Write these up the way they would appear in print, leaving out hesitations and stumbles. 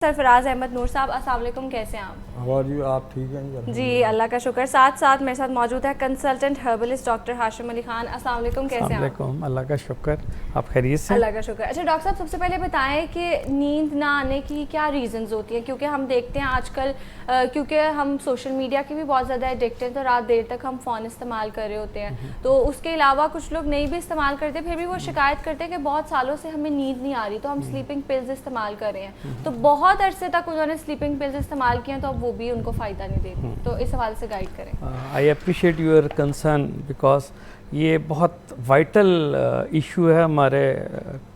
सरफराज अहमद नूर साहब, अस्सलाम वालेकुम, कैसे हैं आप? और जी आप ठीक हैं जी अल्लाह का शुक्र। साथ साथ मेरे साथ मौजूद है consultant herbalist doctor Hashim Ali Khan. अस्सलाम वालेकुम, कैसे हैं आप? अल्लाह का शुक्र, आप खैरियत से? अल्लाह का शुक्र। अच्छा डॉक्टर साहब, सबसे पहले बताएं कि नींद ना आने की क्या रीज़न्स होती हैं, क्योंकि हम देखते हैं आजकल क्योंकि हम सोशल मीडिया के भी बहुत ज़्यादा एडिक्ट हैं, तो रात देर तक हम फ़ोन इस्तेमाल कर रहे होते हैं। तो उसके अलावा कुछ लोग नहीं भी इस्तेमाल करते, फिर भी वो शिकायत करते हैं कि बहुत सालों से हमें नींद नहीं आ रही, तो हम स्लीपिंग पिल्स इस्तेमाल कर रहे हैं। तो बहुत अरसे तक उन्होंने स्लीपिंग पिल्स इस्तेमाल किए हैं, तो अब वो भी उनको फ़ायदा नहीं देती। तो इस हवाले से गाइड करें। I appreciate your concern because ये बहुत वाइटल इशू है हमारे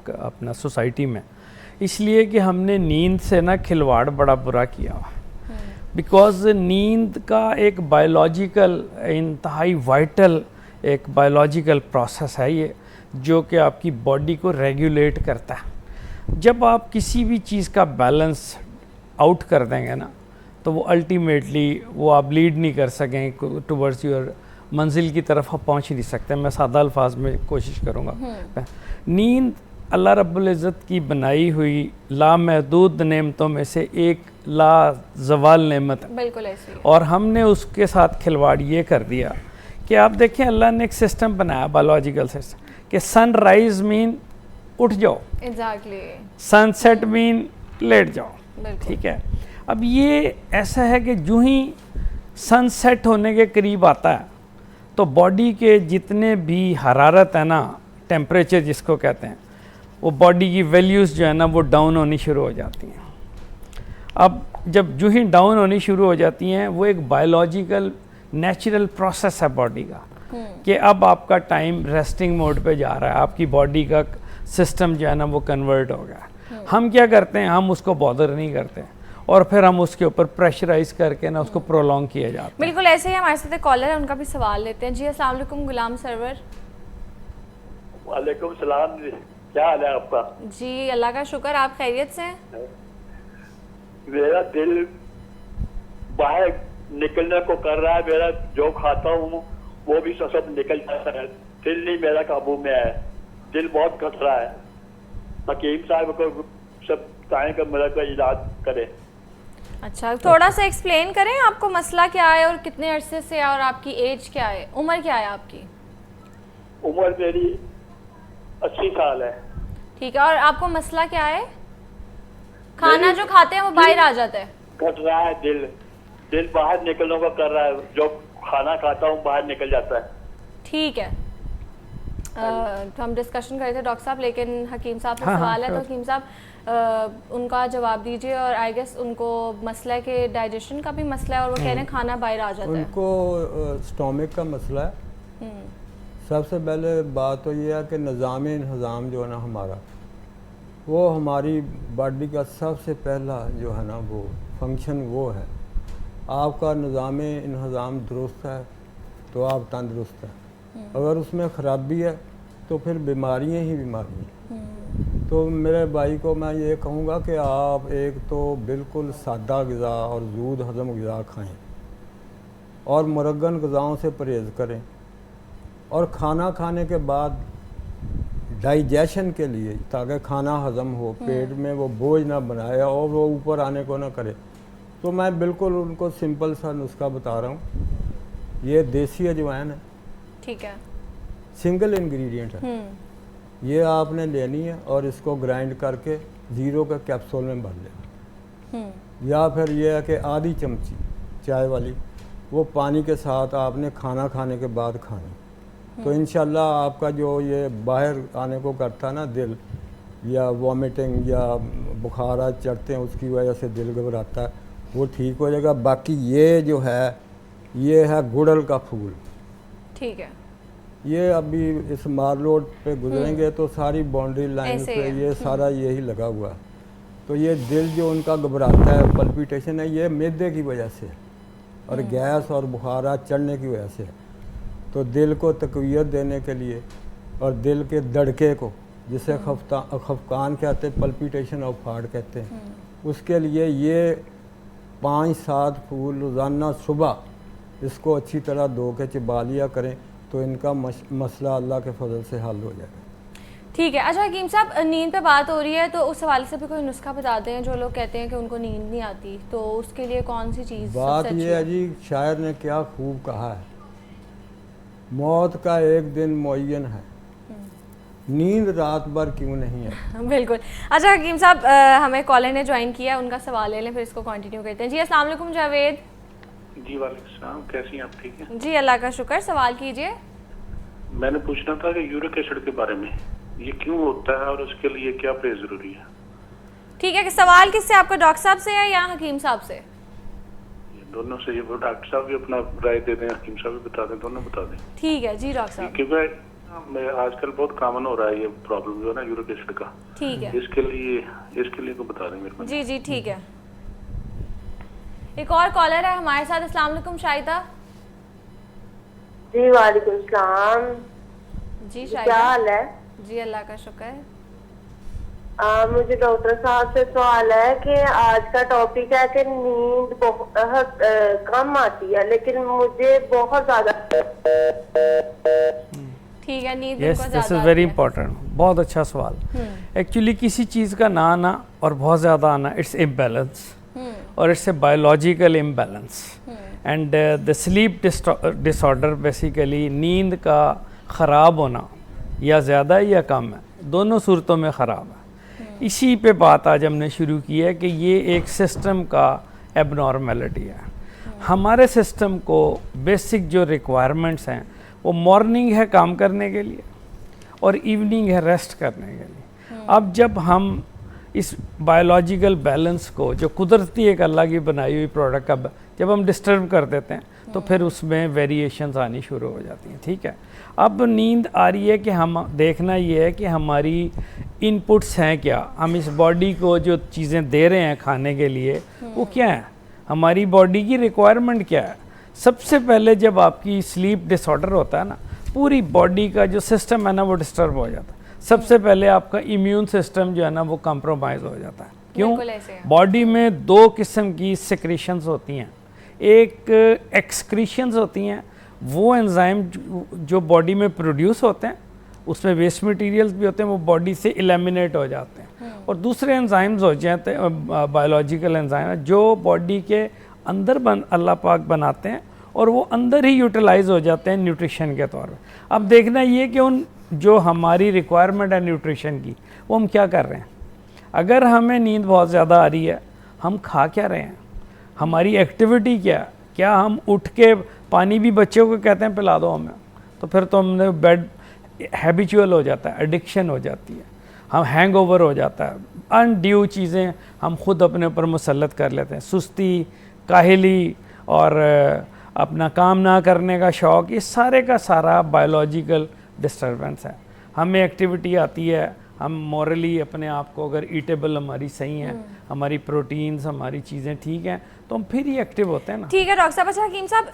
अपना सोसाइटी में, इसलिए कि हमने नींद से ना खिलवाड़ बड़ा बुरा किया हुआ। बिकॉज नींद का एक बायोलॉजिकल इंतहाई वाइटल एक बायोलॉजिकल प्रोसेस है ये, जो कि आपकी बॉडी को रेगुलेट करता है। जब आप किसी भी चीज़ का बैलेंस आउट कर देंगे ना, तो वो अल्टीमेटली वो आप लीड नहीं कर सकेंगे टुवर्ड्स योर मंजिल की तरफ आप पहुंच ही नहीं सकते। मैं सादा अल्फाज में कोशिश करूंगा। नींद अल्लाह रब्बुल इज़्ज़त की बनाई हुई लामहदूद नेमतों में से एक लाजवाल नेमत है। बिल्कुल ऐसे। और हमने उसके साथ खिलवाड़ ये कर दिया कि आप देखें, अल्लाह ने एक सिस्टम बनाया, बायोलॉजिकल सिस्टम, कि सनराइज मीन उठ जाओ, एग्जैक्टली, सनसेट मीन लेट जाओ, ठीक है। अब ये ऐसा है कि जो ही सनसेट होने के करीब आता है, तो बॉडी के जितने भी हरारत है ना, टेम्परेचर जिसको कहते हैं, वो बॉडी की वैल्यूज़ जो है ना वो डाउन होनी शुरू हो जाती हैं। अब जब जो ही डाउन होनी शुरू हो जाती हैं, वो एक बायोलॉजिकल नेचुरल प्रोसेस है बॉडी का, कि अब आपका टाइम रेस्टिंग मोड पे जा रहा है, आपकी बॉडी का सिस्टम जो है ना वो कन्वर्ट हो गया। हम क्या करते हैं, हम उसको बॉदर नहीं करते और फिर हम उसके ऊपर प्रेशराइज करके ना उसको प्रोलॉन्ग किया जाता है। बिल्कुल ऐसे ही हमारे साथ एक कॉलर है, उनका भी सवाल लेते हैं। जी अस्सलाम वालेकुम गुलाम सरवर। वालेकुम सलाम, क्या हाल है आपका? जी अल्लाह का शुक्र, आप खैरियत से हैं? मेरा दिल बाहर निकलने को कर रहा है, मेरा जो खाता हूँ वो भी सब निकल जाता है, दिल नहीं मेरा काबू में है, दिल बहुत घट रहा है। हकीम साहब को सब बताएं कि मेरा कोई इलाज करें। अच्छा, थोड़ा सा एक्सप्लेन करें, आपको मसला क्या है और कितने अरसे से है, और आपकी एज क्या है, उम्र क्या है आपकी? उम्र मेरी 80 साल है। ठीक है, और आपको मसला क्या है? खाना जो खाते हैं वो बाहर आ जाता है? घट रहा है, दिल बाहर निकलने को कर रहा है, जो खाना खाता हूँ बाहर निकल जाता है। ठीक है, तो हम डिस्कशन कर रहे थे डॉक्टर साहब, लेकिन हकीम साहब का सवाल है, तो हकीम साहब उनका जवाब दीजिए। और आई गेस उनको मसला है कि डाइजेशन का भी मसला है, और वो कह रहे हैं खाना बाहर आ जाता है। उनको स्टोमिक का मसला है। सबसे पहले बात तो ये है कि निज़ाम जो है ना हमारा, वो हमारी बॉडी का सबसे पहला जो है ना वो फंक्शन वो है। आपका निज़ाम दुरुस्त है तो आप तंदुरुस्त हैं, अगर उसमें ख़राबी है तो फिर बीमारियाँ ही बीमारियाँ। तो मेरे भाई को मैं ये कहूँगा कि आप एक तो बिल्कुल सादा ग़िज़ा और दूध हज़म ग़िज़ा खाएँ और मुरग्गन ग़िज़ाओं से परहेज़ करें, और खाना खाने के बाद डाइजेशन के लिए, ताकि खाना हज़म हो, पेट में वो बोझ ना बनाए और वो ऊपर आने को ना करे, तो मैं बिल्कुल उनको सिंपल सा नुस्खा बता रहा हूँ। ये देसी अजवाइन है, ठीक है, सिंगल इंग्रेडिएंट है, ये आपने लेनी है और इसको ग्राइंड करके 0 के कैप्सूल में भर लेना, या फिर ये है कि आधी चमची चाय वाली वो पानी के साथ आपने खाना खाने के बाद खानी। तो इंशाल्लाह आपका जो ये बाहर आने को करता है ना दिल, या वॉमिटिंग या बुखार चढ़ते हैं उसकी वजह से दिल घबराता है, वो ठीक हो जाएगा। बाकी ये जो है ये है गुड़हल का फूल, ठीक है, ये अभी इस मार रोड पे गुजरेंगे तो सारी बाउंड्री लाइन पे ये सारा यही लगा हुआ है। तो ये दिल जो उनका घबराता है, पल्पिटेशन है, ये मैदे की वजह से और गैस और बुखार चढ़ने की वजह से। तो दिल को तक़वियत देने के लिए और दिल के धड़के को, जिसे खफकान कहते हैं, पल्पिटेशन ऑफ हार्ट कहते हैं, उसके लिए ये 5-7 फूल रोज़ाना सुबह इसको अच्छी तरह धो के चबा लिया करें, तो इनका मसला अल्लाह के फजल से हल हो जाएगा। ठीक है। अच्छा हकीम साहब, नींद पे बात हो रही है तो उस हवाले से भी कोई नुस्खा बता दें। जो लोग कहते हैं कि उनको नींद नहीं आती, तो उसके लिए कौन सी चीज़ बात सबसे अच्छी ये है जी, शायर ने क्या खूब कहा है, मौत का एक दिन मुअय्यन है, नींद रात भर क्यों नहीं है। बिल्कुल। अच्छा हकीम साहब, हमें कॉलर ने ज्वाइन किया, उनका सवाल ले लें फिर इसको कंटिन्यू करते हैं। जी अस्सलाम वालेकुम जावेद। जी वालेकुम सलाम, कैसी हैं आप? ठीक है। जी अल्लाह का शुक्र, सवाल कीजिए। मैंने पूछना था कि यूरिक एसिड के बारे में, ये क्यों होता है और उसके लिए क्या परहेज जरूरी है? ठीक है, कि सवाल किससे, आपका डॉक्टर साहब से है या हकीम साहब से? ये दोनों से, ये वो डॉक्टर साहब भी अपना राय दे दें, हकीम साहब भी बता दें, दोनों बता दें। ठीक है जी डॉक्टर साहब। क्योंकि मैं आजकल बहुत कॉमन हो रहा है ये प्रॉब्लम जो है ना यूरिक एसिड का। ठीक है इसके लिए को बता दें मेरे को। जी जी ठीक है। एक और कॉलर है हमारे साथ। अस्सलाम वालेकुम शाहिदा। जी वालेकुम सलाम। जी क्या शाहिदा। हाल है? जी अल्लाह का शुक्र है। मुझे डॉक्टर साहब से सवाल है कि आज का टॉपिक है कि नींद बहुत कम आती है लेकिन मुझे बहुत ज्यादा। ठीक है, नींद यस, उनको दिस ज़्यादा इज़ वेरी आती है। इंपॉर्टेंट, बहुत अच्छा सवाल। एक्चुअली किसी चीज़ का ना आना और बहुत ज़्यादा आना, इट्स इम्बैलेंस और it's a biological imbalance and the sleep disorder basically नींद का ख़राब होना या ज़्यादा या कम है, दोनों सूरतों में ख़राब है। इसी पे बात आज हमने शुरू की है कि ये एक सिस्टम का एबनॉर्मेलिटी है। हमारे सिस्टम को बेसिक जो रिक्वायरमेंट्स हैं वो मॉर्निंग है काम करने के लिए और इवनिंग है रेस्ट करने के लिए। अब जब हम इस बायोलॉजिकल बैलेंस को, जो कुदरती एक अल्लाह की बनाई हुई प्रोडक्ट का, जब हम डिस्टर्ब कर देते हैं तो फिर उसमें वेरिएशंस आनी शुरू हो जाती हैं। ठीक है, अब नींद आ रही है कि हम देखना ये है कि हमारी इनपुट्स हैं क्या, हम इस बॉडी को जो चीज़ें दे रहे हैं खाने के लिए वो क्या है, हमारी बॉडी की रिक्वायरमेंट क्या है। सबसे पहले जब आपकी स्लीप डिसऑर्डर होता है ना, पूरी बॉडी का जो सिस्टम है ना वो डिस्टर्ब हो जाता है। सबसे पहले आपका इम्यून सिस्टम जो है ना वो कंप्रोमाइज़ हो जाता है। क्यों? बिल्कुल ऐसे है। बॉडी में दो किस्म की सिक्रीशंस होती हैं, एक एक्सक्रीशंस होती हैं, वो एंजाइम जो बॉडी में प्रोड्यूस होते हैं, उसमें वेस्ट मटेरियल्स भी होते हैं, वो बॉडी से एलिमिनेट हो जाते हैं। और दूसरे एंजाइम्स हो जाते हैं बायोलॉजिकल एंजाइम जो बॉडी के अंदर अल्लाह पाक बनाते हैं और वो अंदर ही यूटिलाइज हो जाते हैं न्यूट्रिशन के तौर पर। अब देखना ये कि उन जो हमारी रिक्वायरमेंट है न्यूट्रिशन की, वो हम क्या कर रहे हैं। अगर हमें नींद बहुत ज़्यादा आ रही है, हम खा क्या रहे हैं, हमारी एक्टिविटी क्या है, क्या हम उठ के पानी भी बच्चों को कहते हैं पिला दो हमें, तो फिर तो हमने बेड हैबिचुअल हो जाता है, एडिक्शन हो जाती है, हम हैंगओवर हो जाता है, अनड्यू चीज़ें हम खुद अपने ऊपर मुसल्लत कर लेते हैं, सुस्ती, काहली और अपना काम ना करने का शौक़, ये सारे का सारा बायोलॉजिकल डिस्टर्बेंस है। हमें एक्टिविटी आती है, हम मॉरली अपने आप को, अगर ईटेबल हमारी सही है, हमारी प्रोटीन्स, हमारी चीज़ें ठीक हैं, तो हम फिर ही एक्टिव होते हैं ना। ठीक है डॉक्टर साहब। अच्छा हकीम साहब,